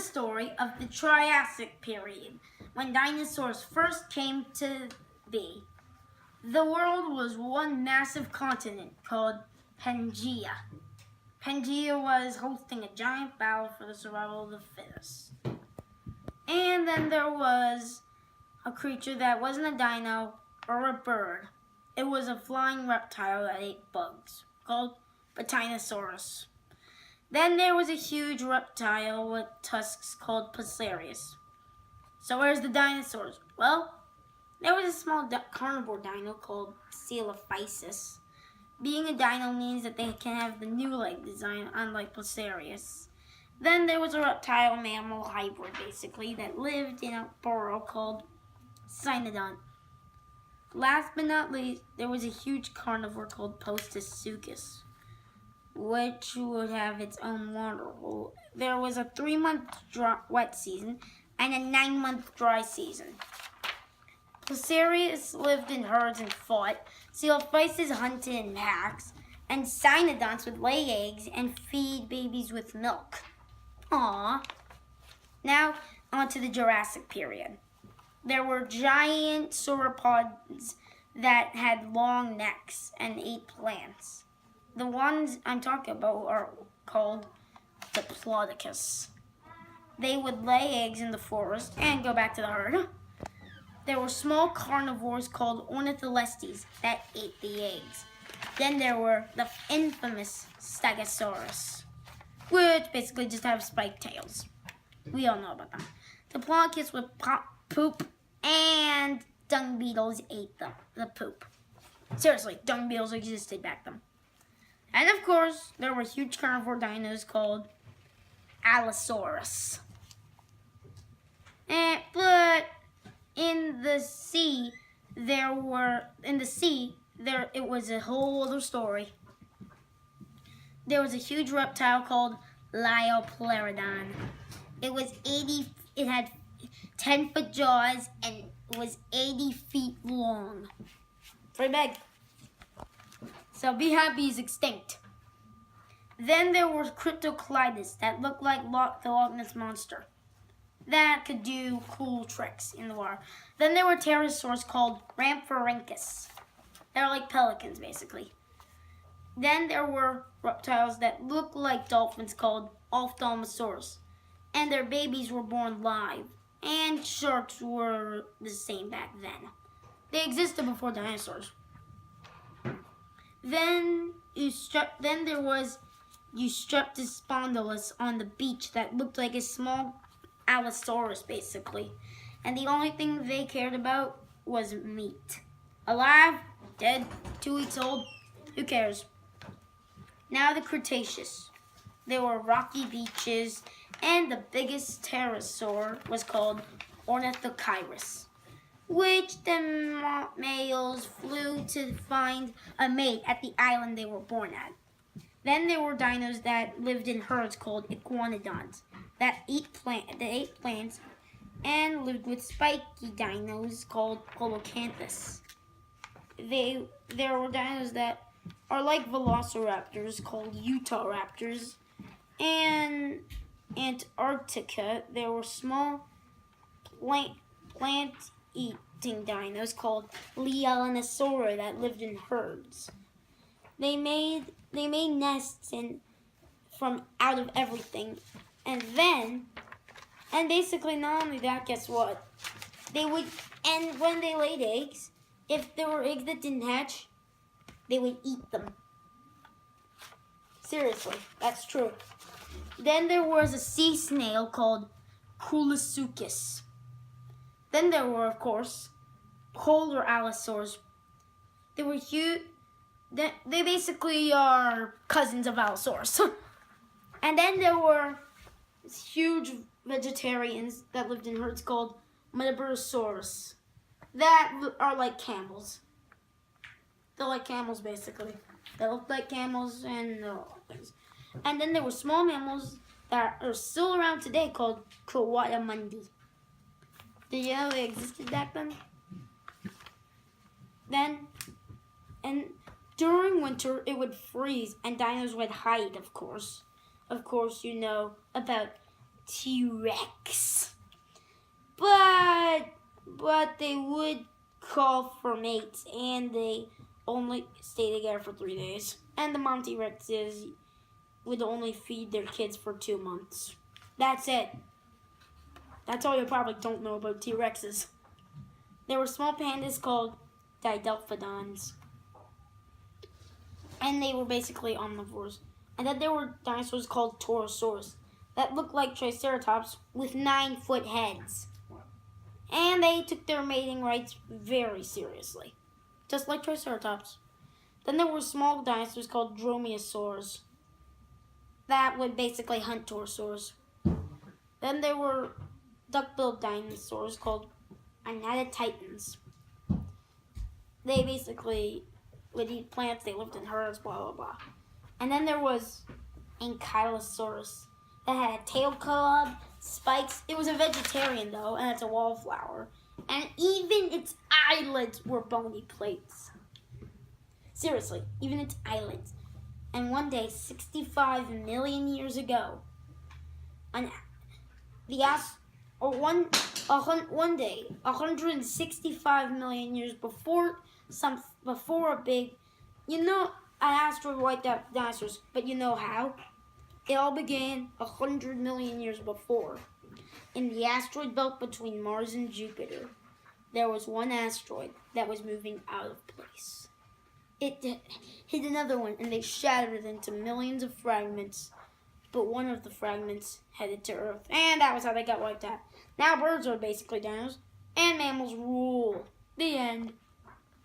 story of the Triassic period, when dinosaurs first came to be. The world was one massive continent called Pangaea. Pangaea was hosting a giant battle for the survival of the fittest. And then there was a creature that wasn't a dino or a bird. It was a flying reptile that ate bugs, called Titanosaurus. Then there was a huge reptile with tusks called Passerius. So where's the dinosaurs? Well, there was a small carnivore dino called Coelophysis. Being a dino means that they can have the new leg design, unlike Passerius. Then there was a reptile mammal hybrid, basically, that lived in a burrow called Cynodont. Last but not least, there was a huge carnivore called Postosuchus, which would have its own water hole. There was a 3-month wet season and a 9-month dry season. Passerius lived in herds and fought. Coelophysis hunted in packs, and Cynodonts would lay eggs and feed babies with milk. Aww. Now, on to the Jurassic period. There were giant sauropods that had long necks and ate plants. The ones I'm talking about are called Diplodocus. They would lay eggs in the forest and go back to the herd. There were small carnivores called Ornitholestes that ate the eggs. Then there were the infamous Stegosaurus, which basically just have spiked tails. We all know about them. Diplodocus would poop, and dung beetles ate the poop. Seriously, dung beetles existed back then. And of course, there were huge carnivore dinos called Allosaurus. But in the sea, it was a whole other story. There was a huge reptile called Liopleurodon. It had 10-foot jaws and it was 80 feet long. Pretty big. So be happy he's extinct. Then there were Cryptocoelus that looked like the Loch Ness Monster, that could do cool tricks in the water. Then there were pterosaurs called Rhamphorhynchus. They're like pelicans, basically. Then there were reptiles that looked like dolphins called Ophthalmosaurus, and their babies were born live. And sharks were the same back then. They existed before dinosaurs. Then there was Eustreptus spondylus on the beach that looked like a small Allosaurus, basically. And the only thing they cared about was meat. Alive, dead, 2 weeks old, who cares? Now the Cretaceous. There were rocky beaches, and the biggest pterosaur was called Ornithocheirus, which the males flew to find a mate at the island they were born at. Then there were dinos that lived in herds called Iguanodons that ate plants and lived with spiky dinos called Coelacanthus. There were dinos that are like velociraptors called Utahraptors. And Antarctica, there were small plant-eating dinos called Lianosauria that lived in herds. They made nests from out of everything, and basically not only that, guess what? And when they laid eggs, if there were eggs that didn't hatch, they would eat them. Seriously, that's true. Then there was a sea snail called Coolosuchus. Then there were, of course, polar allosaurs. They were huge. They basically are cousins of Allosaurus. And then there were huge vegetarians that lived in herds called Metabosaurus that are like camels. They're like camels, basically. They look like camels and things. And then there were small mammals that are still around today called Coatamundi. Did you know they existed back then? And during winter, it would freeze and dinos would hide, of course. Of course, you know about T-Rex. But they would call for mates, and they only stay together for 3 days. And the mom T-Rexes would only feed their kids for 2 months. That's it. That's all you probably don't know about T-Rexes. There were small pandas called Didelphodons. And they were basically omnivores. And then there were dinosaurs called Torosaurs that looked like Triceratops with 9-foot heads. And they took their mating rights very seriously, just like Triceratops. Then there were small dinosaurs called Dromaeosaurs that would basically hunt Torosaurs. Then there were duck-billed dinosaurs called Anatotitans. They basically would eat plants, they lived in herds, blah, blah, blah. And then there was Ankylosaurus that had a tail club, spikes. It was a vegetarian, though, and it's a wallflower. And even its eyelids were bony plates. Seriously, even its eyelids. And one day, 65 million years ago, one day, 165 million years before a big, an asteroid wiped out dinosaurs. But you know how? It all began 100 million years before. In the asteroid belt between Mars and Jupiter, there was one asteroid that was moving out of place. It hit another one, and they shattered into millions of fragments. But one of the fragments headed to Earth, and that was how they got wiped out. Now birds are basically dinos, and mammals rule. The end.